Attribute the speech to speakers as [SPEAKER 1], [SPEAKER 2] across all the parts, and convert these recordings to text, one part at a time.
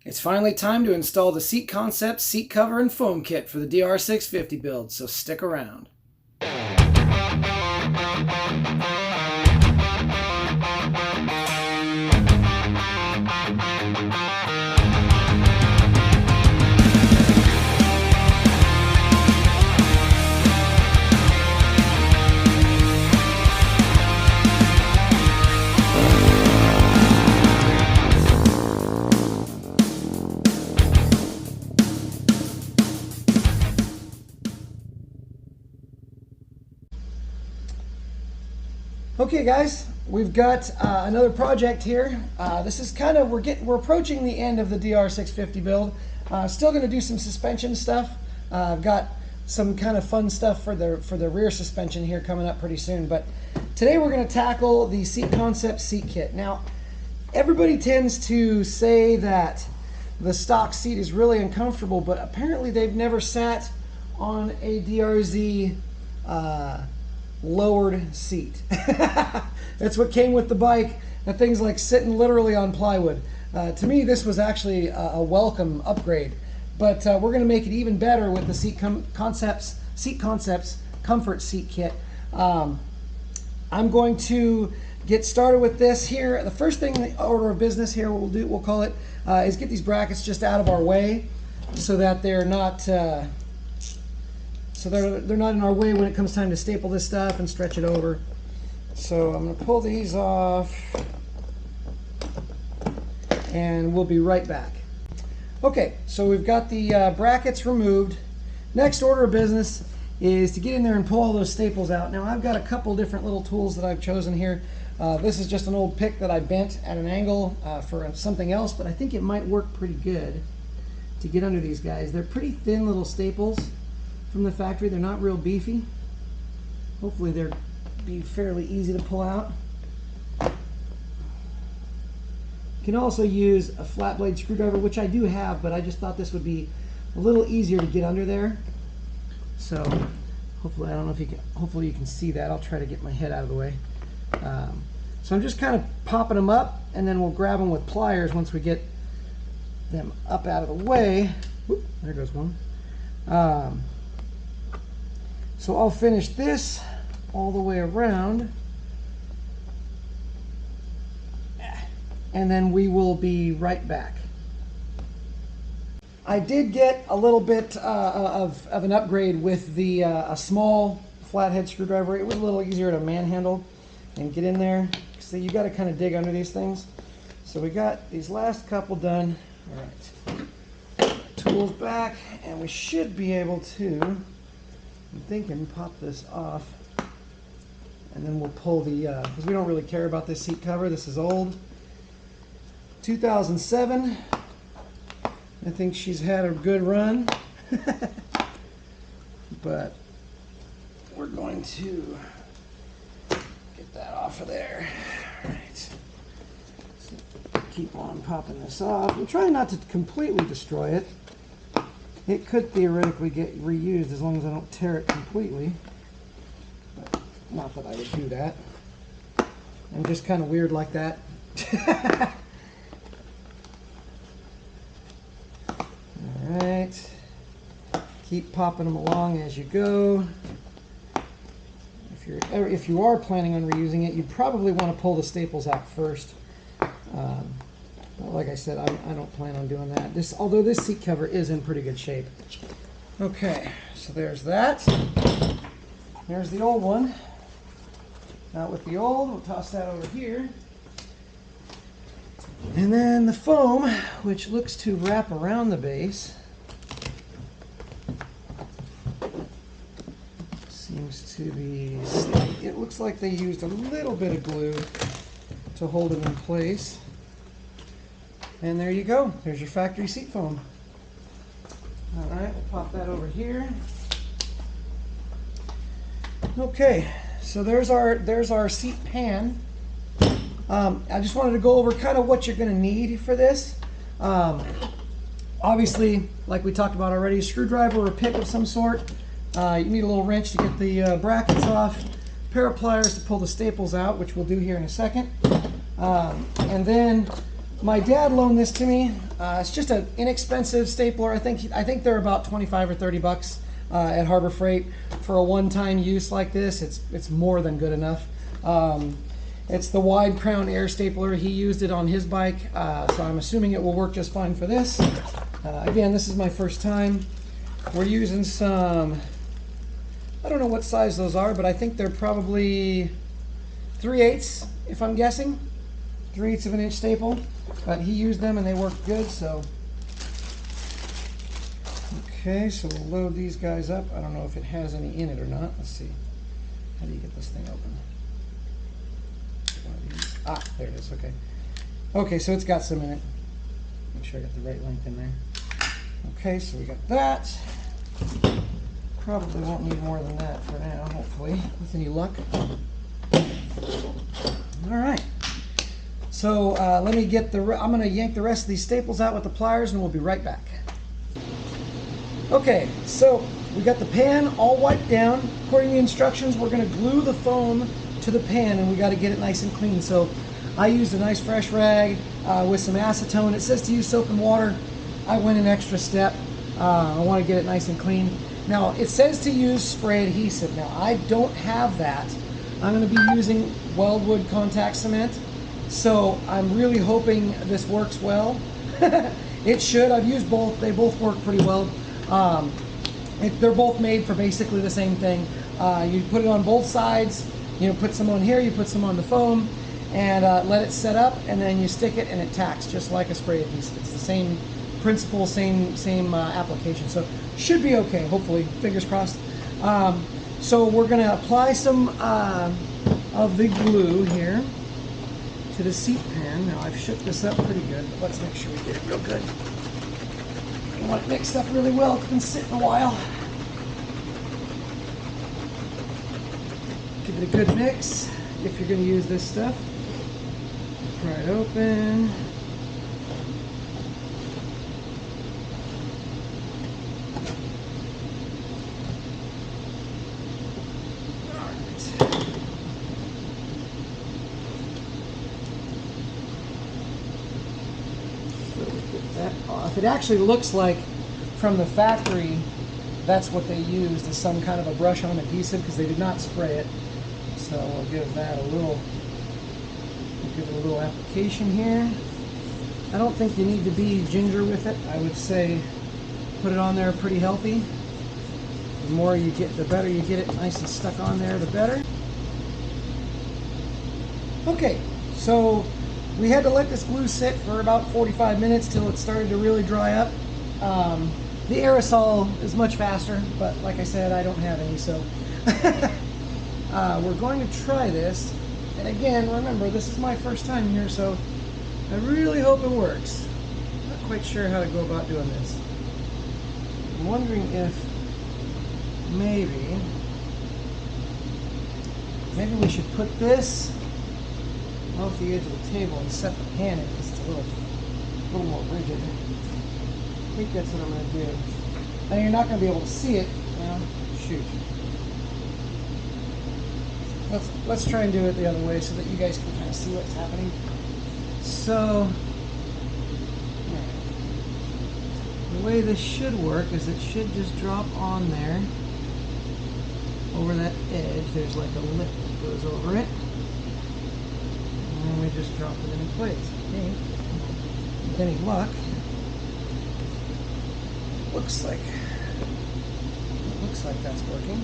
[SPEAKER 1] It's finally time to install the seat concept, seat cover, and foam kit for the DR650 build, so stick around. Okay guys, we've got another project here. This is kind of, we're approaching the end of the DR650 build. Still going to do some suspension stuff. I've got some kind of fun stuff for the rear suspension here coming up pretty soon. But today we're going to tackle the seat concept seat kit. Now, everybody tends to say that the stock seat is really uncomfortable, but apparently they've never sat on a DRZ lowered seat. That's what came with the bike. That thing's like sitting literally on plywood. To me, this was actually a welcome upgrade, but we're going to make it even better with the seat concepts comfort seat kit. I'm going to get started with this here. The first thing in the order of business here we'll call it is get these brackets just out of our way so that they're not they're not in our way when it comes time to staple this stuff and stretch it over. So I'm going to pull these off and we'll be right back. Okay, so we've got the brackets removed. Next order of business is to get in there and pull all those staples out. Now I've got a couple different little tools that I've chosen here. This is just an old pick that I bent at an angle for something else, but I think it might work pretty good to get under these guys. They're pretty thin little staples from the factory. They're not real beefy. Hopefully they'll be fairly easy to pull out. You can also use a flat blade screwdriver, which I do have, but I just thought this would be a little easier to get under there. So hopefully, I don't know if you can, hopefully you can see that. I'll try to get my head out of the way. So I'm just kind of popping them up, and then we'll grab them with pliers once we get them up out of the way. Whoop, there goes one. So I'll finish this all the way around, and then we will be right back. I did get a little bit of an upgrade with the a small flathead screwdriver. It was a little easier to manhandle and get in there. So you got to kind of dig under these things. So we got these last couple done. All right, tools back, and we should be able to, I'm thinking, pop this off, and then we'll pull the, because we don't really care about this seat cover. This is old, 2007. I think she's had a good run, but we're going to get that off of there. All right, so keep on popping this off. I'm trying not to completely destroy it. It could theoretically get reused as long as I don't tear it completely, but not that I would do that. I'm just kind of weird like that. Alright, keep popping them along as you go. If you are planning on reusing it, you probably want to pull the staples out first. Like I said, I don't plan on doing that. Although this seat cover is in pretty good shape. Okay, so there's that. There's the old one. Out with the old, we'll toss that over here. And then the foam, which looks to wrap around the base. Seems to be, it looks like they used a little bit of glue to hold it in place. And there you go. There's your factory seat foam. All right, we'll pop that over here. Okay, so there's our seat pan. I just wanted to go over kind of what you're going to need for this. Obviously, like we talked about already, a screwdriver or a pick of some sort. You need a little wrench to get the brackets off, a pair of pliers to pull the staples out, which we'll do here in a second. And then My dad loaned this to me. It's just an inexpensive stapler. I think they're about 25 or 30 bucks at Harbor Freight for a one-time use like this. It's more than good enough. It's the wide crown air stapler. He used it on his bike, so I'm assuming it will work just fine for this. Again, this is my first time. We're using some, I don't know what size those are, but I think they're probably 3/8, if I'm guessing. 3/8 of an inch staple. But he used them and they worked good, so. Okay, so we'll load these guys up. I don't know if it has any in it or not. Let's see. How do you get this thing open? One of these. Ah, there it is, okay. Okay, so it's got some in it. Make sure I got the right length in there. Okay, so we got that. Probably won't need more than that for now, hopefully, with any luck. All right. So let me get I'm going to yank the rest of these staples out with the pliers and we'll be right back. Okay, so we got the pan all wiped down. According to the instructions, we're going to glue the foam to the pan and we got to get it nice and clean. So I used a nice fresh rag with some acetone. It says to use soap and water. I went an extra step. I want to get it nice and clean. Now it says to use spray adhesive. Now I don't have that. I'm going to be using Weldwood contact cement. So I'm really hoping this works well. It should. I've used both. They both work pretty well. They're both made for basically the same thing. You put it on both sides. You know, put some on here. You put some on the foam, and let it set up, and then you stick it, and it tacks just like a spray adhesive. It's the same principle, same application. So should be okay. Hopefully, fingers crossed. So we're going to apply some of the glue here to the seat pan. Now I've shook this up pretty good, but let's make sure we get it real good. I want it mixed up really well. It's been sitting a while. Give it a good mix if you're going to use this stuff. Pry it open. It actually looks like from the factory that's what they used, is some kind of a brush on adhesive, because they did not spray it. So we'll give that a little application here. I don't think you need to be ginger with it. I would say put it on there pretty healthy. The more you get, the better you get it nice and stuck on there, the better. Okay, so we had to let this glue sit for about 45 minutes till it started to really dry up. The aerosol is much faster, but like I said, I don't have any, so we're going to try this. And again, remember, this is my first time here, so I really hope it works. I'm not quite sure how to go about doing this. I'm wondering if maybe we should put this off the edge of the table and set the pan in, because it's a little more rigid. I think that's what I'm going to do. Now you're not going to be able to see it. Well, shoot. Let's try and do it the other way so that you guys can kind of see what's happening. So the way this should work is it should just drop on there over that edge. There's like a lip that goes over it. And we just drop it in place. Okay. With any luck, looks like that's working.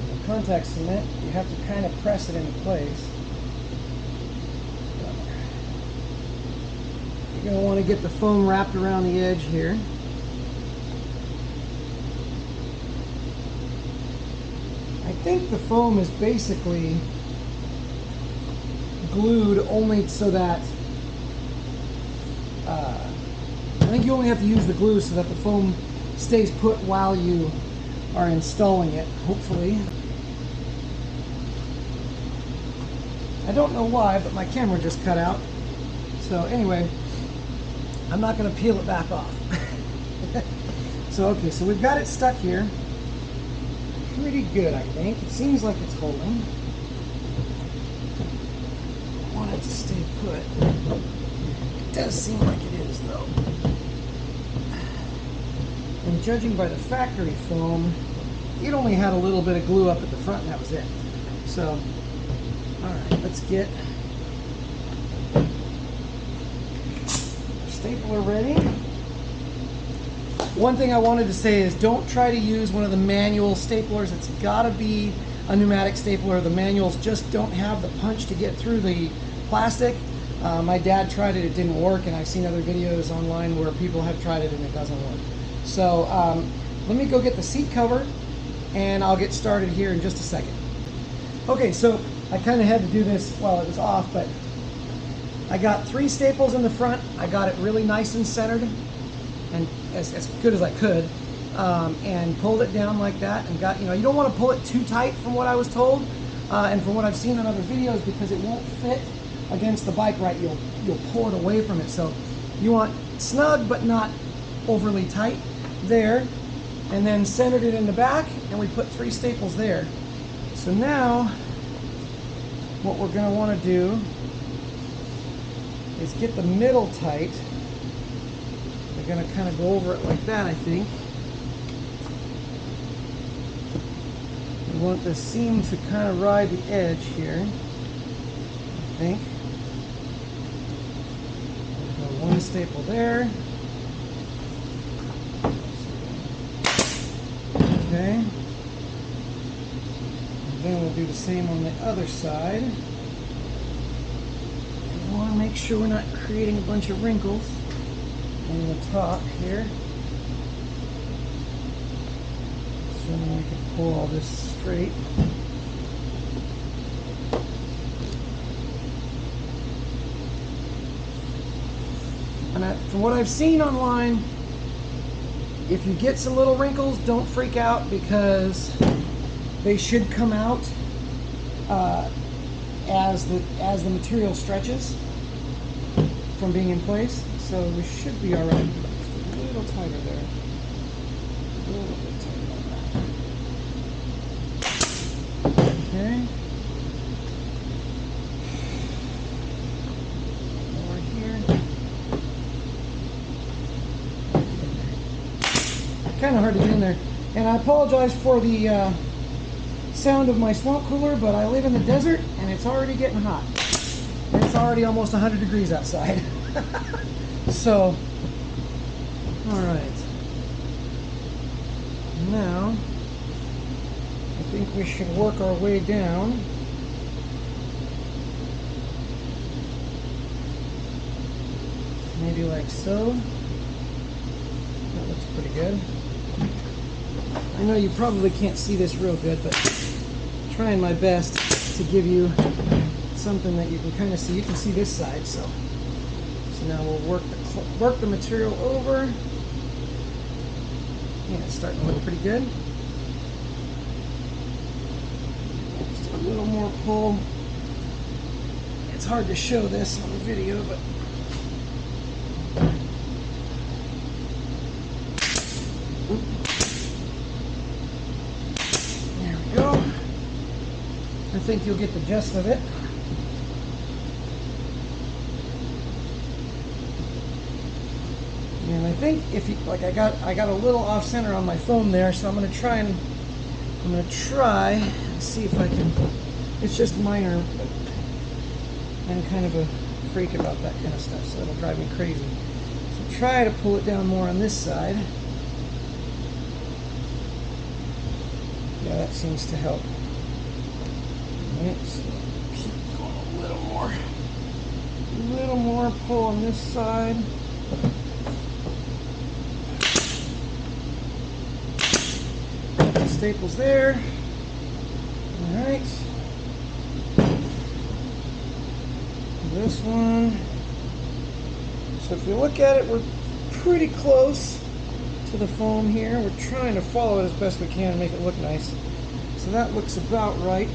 [SPEAKER 1] The contact cement, you have to kind of press it into place. You're going to want to get the foam wrapped around the edge here. I think the foam is basically glued only so that I think you only have to use the glue so that the foam stays put while you are installing it, hopefully. I don't know why, but my camera just cut out. So anyway, I'm not going to peel it back off. So, okay, so we've got it stuck here. Pretty good, I think. It seems like it's holding. I want it to stay put. It does seem like it is, though. And judging by the factory foam, it only had a little bit of glue up at the front, and that was it. So, all right, let's get our stapler ready. One thing I wanted to say is don't try to use one of the manual staplers. It's got to be a pneumatic stapler. The manuals just don't have the punch to get through the plastic. My dad tried it, it didn't work, and I've seen other videos online where people have tried it and it doesn't work. So let me go get the seat cover and I'll get started here in just a second. Okay, so I kind of had to do this while it was off, but I got 3 staples in the front. I got it really nice and centered and as good as I could, and pulled it down like that, and got, you don't want to pull it too tight from what I was told, and from what I've seen in other videos, because it won't fit against the bike right. You'll pull it away from it. So you want snug but not overly tight there, and then centered it in the back, and we put 3 staples there. So now what we're going to want to do is get the middle tight. We're going to kind of go over it like that, I think. We want the seam to kind of ride the edge here, I think. We've got 1 staple there. Okay. And then we'll do the same on the other side. We want to make sure we're not creating a bunch of wrinkles on the top here. So then we can pull all this straight. And from what I've seen online, if you get some little wrinkles, don't freak out, because they should come out as the material stretches from being in place. So we should be all right. Just a little tighter there. A little bit tighter on that. Okay. Over here. Kind of hard to get in there. And I apologize for the sound of my swamp cooler, but I live in the desert and it's already getting hot. It's already almost 100 degrees outside. So, all right. Now, I think we should work our way down. Maybe like so. That looks pretty good. I know you probably can't see this real good, but I'm trying my best to give you something that you can kind of see. You can see this side, so now we'll work the material over. Yeah, it's starting to look pretty good. Just a little more pull. It's hard to show this on the video, but there we go. I think you'll get the gist of it. And I think if you like, I got a little off center on my foam there, so I'm gonna try and see if I can. It's just minor, but I'm kind of a freak about that kind of stuff, so it'll drive me crazy. So try to pull it down more on this side. Yeah, that seems to help. All right, so keep going a little more pull on this side. Staples there. All right. This one. So if you look at it, we're pretty close to the foam here. We're trying to follow it as best we can and make it look nice. So that looks about right.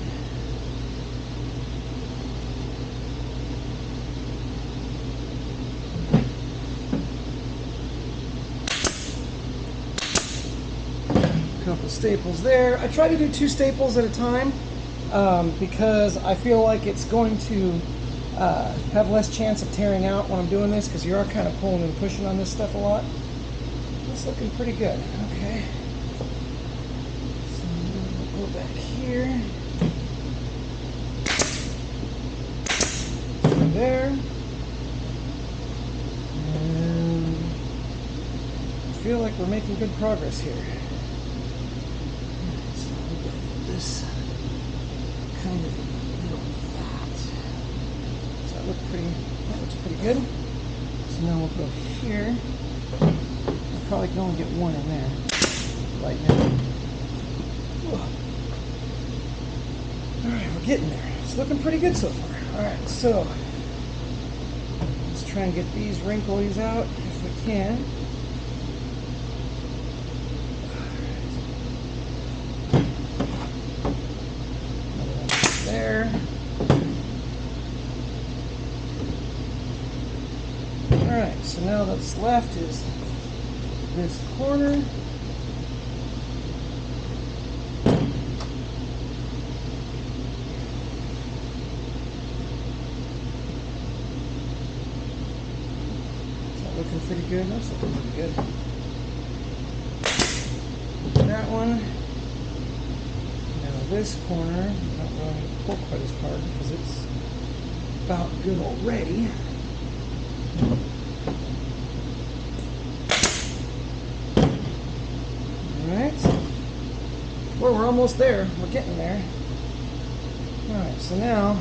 [SPEAKER 1] staples there. I try to do 2 staples at a time because I feel like it's going to have less chance of tearing out when I'm doing this, because you are kind of pulling and pushing on this stuff a lot. It's looking pretty good. Okay. So we'll go back here. There. And I feel like we're making good progress here. So we'll go this kind of middle of that. So that looks pretty good. So now we'll go here. I probably can only get one in there right now. Alright, we're getting there. It's looking pretty good so far. Alright, so let's try and get these wrinkles out if we can. There. Alright, so now that's left is this corner. Looking pretty good. That's looking pretty good. That one. Now this corner, I don't really need to pull quite as hard because it's about good already. Alright. Well, we're almost there. We're getting there. Alright, so now,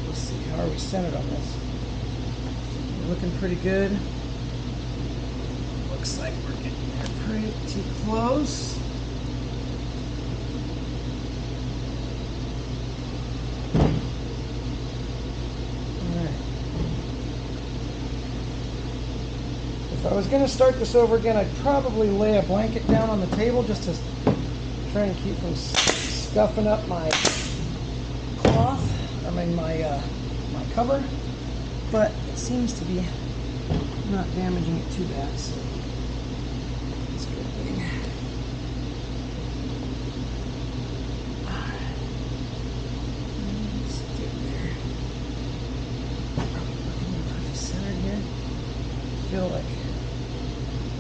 [SPEAKER 1] let's see, how are we centered on this? We're looking pretty good. Looks like we're getting there pretty close. Alright. If I was going to start this over again, I'd probably lay a blanket down on the table just to try and keep from scuffing up my cloth, my cover. But it seems to be not damaging it too bad, so that's a good thing. Let's get there. Probably looking pretty centered here. I feel like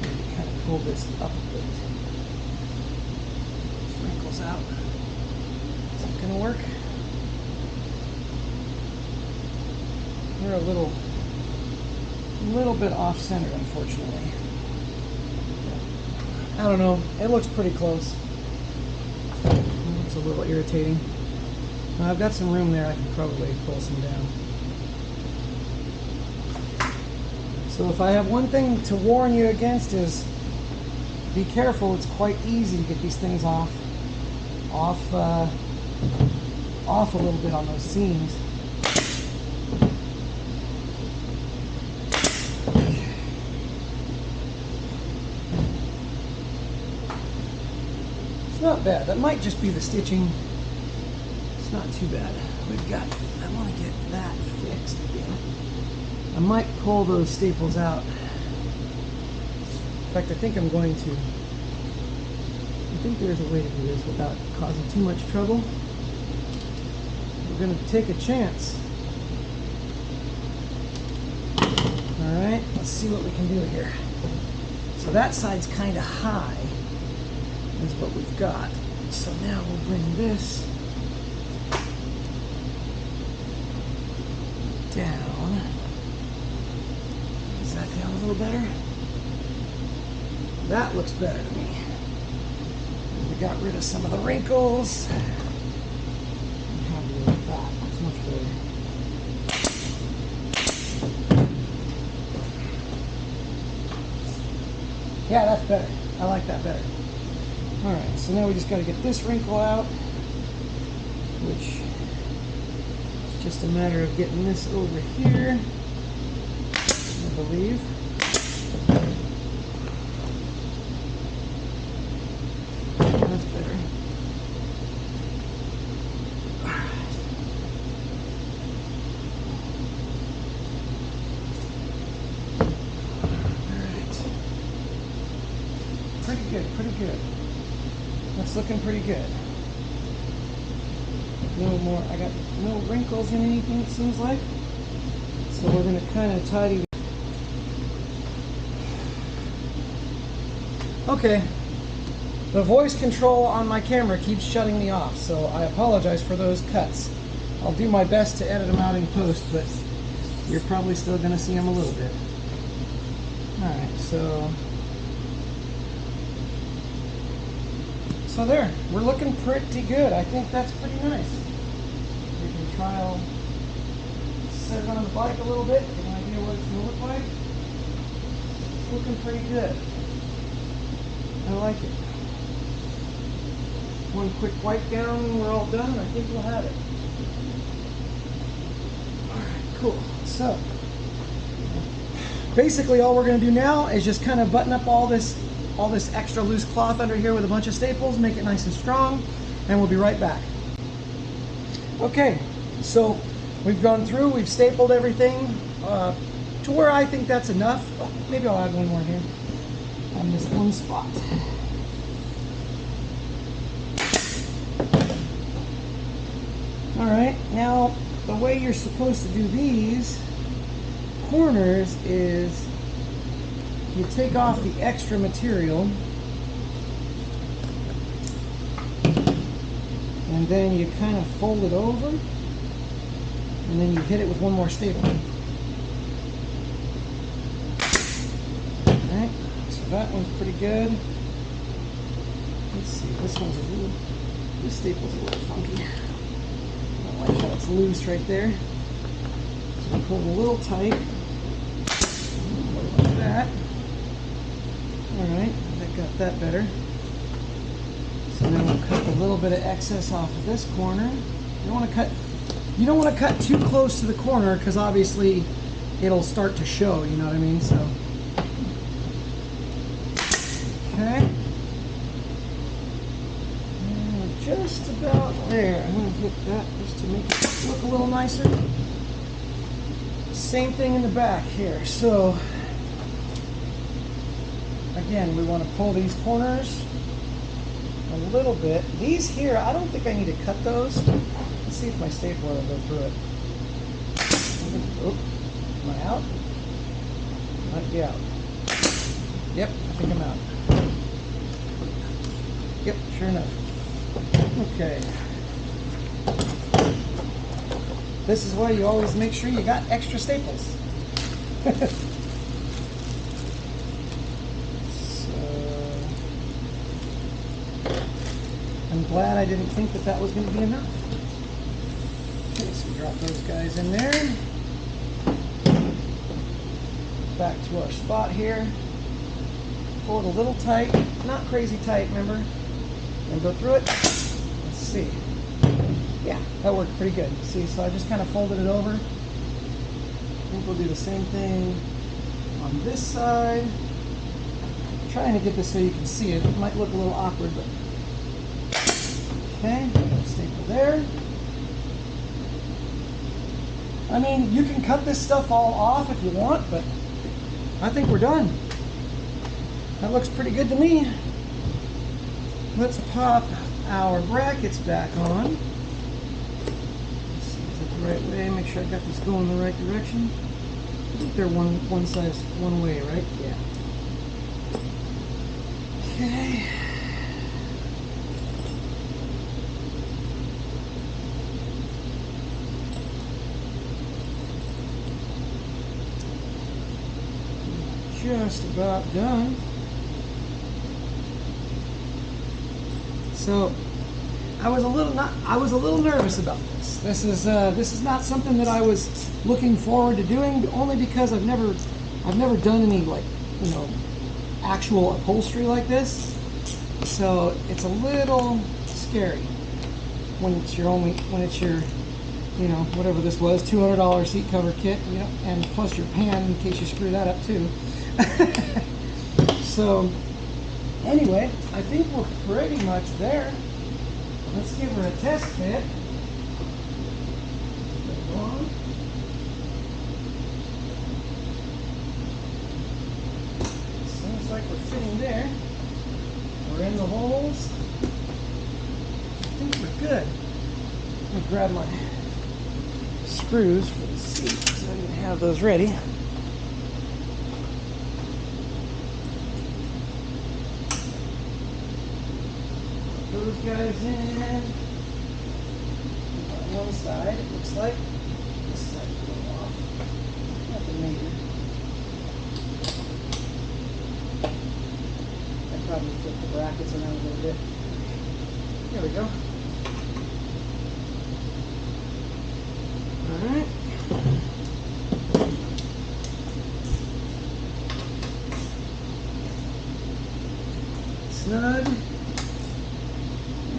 [SPEAKER 1] I can kind of pull this up a bit. These wrinkles out. Is that going to work? We're a little bit off-centered, unfortunately. I don't know. It looks pretty close. It's a little irritating. I've got some room there. I can probably pull some down. So if I have one thing to warn you against is be careful. It's quite easy to get these things off a little bit on those seams. Not bad. That might just be the stitching. It's not too bad. I want to get that fixed again. I might pull those staples out. In fact, I think I'm going to. I think there's a way to do this without causing too much trouble. We're going to take a chance. Alright, let's see what we can do here. So that side's kind of high. Is what we've got. So now we'll bring this down. Is that down a little better? That looks better to me. We got rid of some of the wrinkles. I'm happy with that. That's much better. Yeah, that's better. I like that better. Alright, so now we just got to get this wrinkle out, which is just a matter of getting this over here, I believe. That's better. Alright. Pretty good, pretty good. That's looking pretty good. No more, I got no wrinkles in anything, it seems like. So we're going to kind of tidy. Okay. The voice control on my camera keeps shutting me off, so I apologize for those cuts. I'll do my best to edit them out in post, but you're probably still going to see them a little bit. Alright, so there, we're looking pretty good. I think that's pretty nice. We can try, set it on the bike a little bit, get an idea what it's going to look like. It's looking pretty good. I like it. One quick wipe down and we're all done, and I think we'll have it. Alright, cool. So, basically all we're going to do now is just kind of button up all this extra loose cloth under here with a bunch of staples, make it nice and strong, and we'll be right back. Okay, so we've gone through, we've stapled everything to where I think that's enough. Oh, maybe I'll add one more here on this one spot. Alright, now the way you're supposed to do these corners is you take off the extra material and then you kind of fold it over and then you hit it with one more staple. Alright, so that one's pretty good. Let's see, this one's this staple's a little funky. I don't like how it's loose right there. So pull it a little tight. Like that. Alright, I got that better. So now we'll cut a little bit of excess off of this corner. You don't want to cut too close to the corner because obviously it'll start to show, you know what I mean? So okay. And we're just about there. I'm going to hit that just to make it look a little nicer. Same thing in the back here. So again, we want to pull these corners a little bit. These here, I don't think I need to cut those. Let's see if my stapler will go through it. Oh, am I out? Might be out. Yep, I think I'm out. Yep, sure enough. Okay. This is why you always make sure you got extra staples. I'm glad I didn't think that that was going to be enough. Okay, so drop those guys in there. Back to our spot here. Pull it a little tight, not crazy tight, remember? And go through it. Let's see. Yeah, that worked pretty good. See, so I just kind of folded it over. I think we'll do the same thing on this side. I'm trying to get this so you can see it. It might look a little awkward, but okay, staple there. I mean, you can cut this stuff all off if you want, but I think we're done. That looks pretty good to me. Let's pop our brackets back on. Let's see, is that the right way? Make sure I got this going in the right direction. I think they're one size, one way, right? Yeah. Okay. Just about done. So I was a little nervous about this. This is not something that I was looking forward to doing, only because I've never done any, like, you know, actual upholstery like this. So it's a little scary when it's your you know, whatever this was, $200 seat cover kit, you know, and plus your pan in case you screw that up too. So anyway, I think we're pretty much there. Let's give her a test fit. Seems like we're fitting there. We're in the holes. good. Let me grab my screws for the seat so I can have those ready. Those guys in on one side, it looks like. This side's a little off. Nothing major. I probably flip the brackets around a little bit. There we go. Alright. Snug.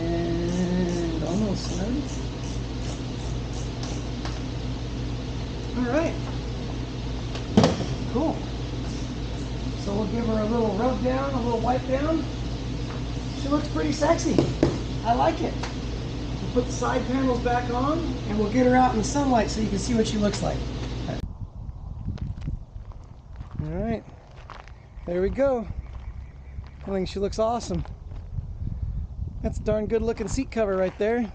[SPEAKER 1] And almost snug. Alright. Cool. So we'll give her a little rub down, a little wipe down. She looks pretty sexy. I like it. We'll put the side panels back on and we'll get her out in the sunlight so you can see what she looks like. Alright. There we go. I think she looks awesome. That's a darn good looking seat cover right there.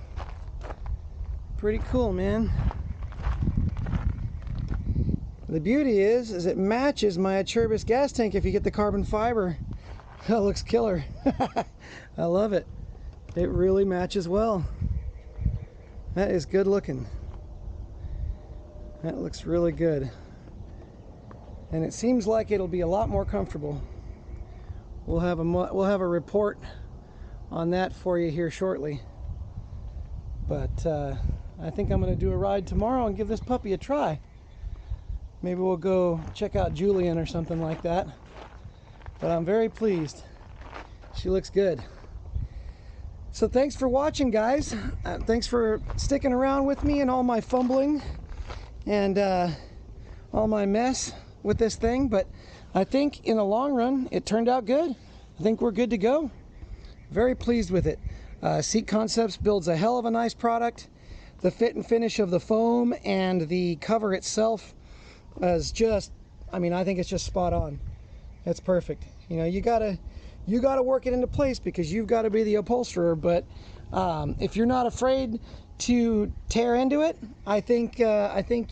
[SPEAKER 1] Pretty cool, man. The beauty is it matches my Acerbis gas tank if you get the carbon fiber. That looks killer. I love it. It really matches well. That is good looking. That looks really good. And it seems like it'll be a lot more comfortable. We'll have a report on that for you here shortly. But I think I'm going to do a ride tomorrow and give this puppy a try. Maybe we'll go check out Julian or something like that. But I'm very pleased. She looks good. So thanks for watching, guys. Thanks for sticking around with me and all my fumbling and all my mess with this thing. But I think in the long run, it turned out good. I think we're good to go. Very pleased with it. Seat Concepts builds a hell of a nice product. The fit and finish of the foam and the cover itself is just, I mean, I think it's just spot on. It's perfect. You know, you gotta work it into place because you've got to be the upholsterer. But if you're not afraid to tear into it, I think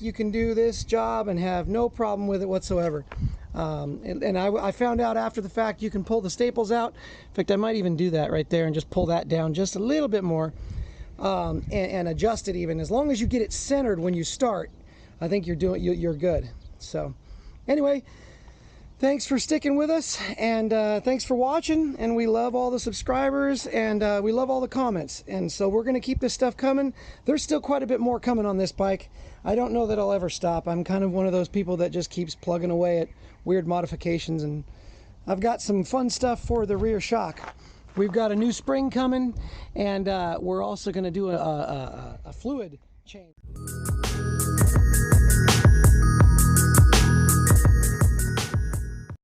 [SPEAKER 1] you can do this job and have no problem with it whatsoever. And I found out after the fact you can pull the staples out. In fact, I might even do that right there and just pull that down just a little bit more and adjust it even. As long as you get it centered when you start, I think you're good. So anyway, thanks for sticking with us, and thanks for watching. And we love all the subscribers, and we love all the comments. And so we're going to keep this stuff coming. There's still quite a bit more coming on this bike. I don't know that I'll ever stop. I'm kind of one of those people that just keeps plugging away at weird modifications, and I've got some fun stuff for the rear shock. We've got a new spring coming, and we're also going to do a fluid change.